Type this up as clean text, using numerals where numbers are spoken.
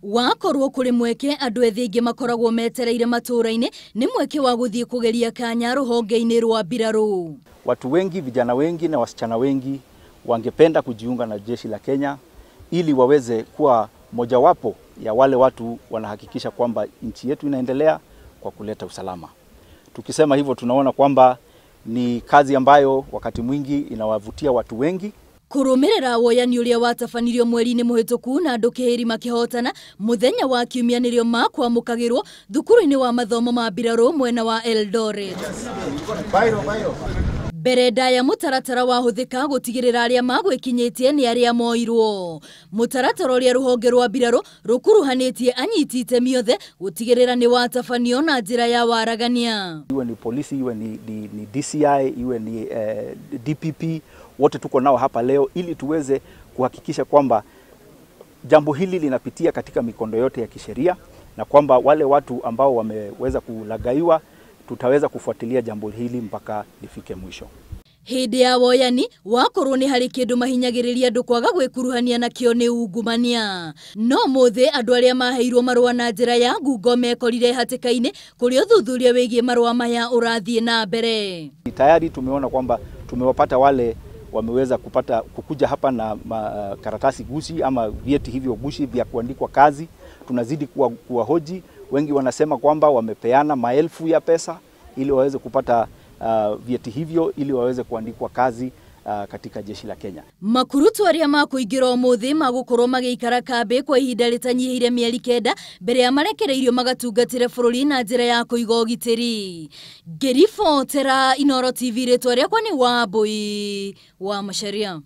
Wakorwo kuri mweke andu ethingi makoragwo metereire matura-ini ni mweke wa guthii kugeria kanya ruhonge-ini rwa mbiraru. Watu wengi, vijana wengi na wasichana wengi wangependa kujiunga na jeshi la Kenya ili waweze kuwa mojawapo ya wale watu wanahakikisha kwamba nchi yetu inaendelea kwa kuleta usalama. Tukisema hivyo tunaona kwamba ni kazi ambayo wakati mwingi inawavutia watu wengi. Kurumirira woyani uria watabanirio mweri-ini muhituku na andu kihiri makihotana muthenya wa kiumia nirio makwamukagirwo thukuru-ini wa mathomo ma mbiraru mwena wa Eldoret. Mbere ya mutaratara wa huthika gutigirira aria magwikinyitie ni aria moirwo. Mutaratara uria ruhonge rwa mbiraru rukuruhanitie anyitite miothe gutigirira ni watabanio na njira ya waragania. Iwe ni polisi, iwe ni DCI, iwe ni DPP, wote tuko nao hapa leo ili tuweze kuhakikisha kwamba jambo hili linapitia katika mikondo yote ya kisheria na kwamba wale watu ambao wameweza kulagaiwa tutaweza kufuatilia jambo hili mpaka lifike mwisho. Hindi ya woyani wakorwo ni hari kindu mahinyagiriria andu kwaga gwikuruhania na kio ni ungumania. No mothe andu aria maheirwo marua na njira ya ngungo mekorire hatikaini kuri uthuthuria wigii marua maya urathie na mbere. Tayari tumeona kwamba tumewapata wale wameweza kukuja hapa na karatasi gushi ama vyeti hivyo gushi vya kuandikwa kazi. Tunazidi kuwahoji. Wengi wanasema kwamba wamepeana maelfu ya pesa ili waweze kupata vyeti hivyo ili waweze kuandikwa kazi katika jeshi la Kenya. Makurutu aria makuingira umuthi magukorwo magiikara kambi kwa ihinda ritanyihiire mieri 9 mbere ya marekereirio magatungatire bururi na njira ya kuiga ugitiri. Ngiribotera Inooro TV ritwa riakwa ni Wambui wa Makiria.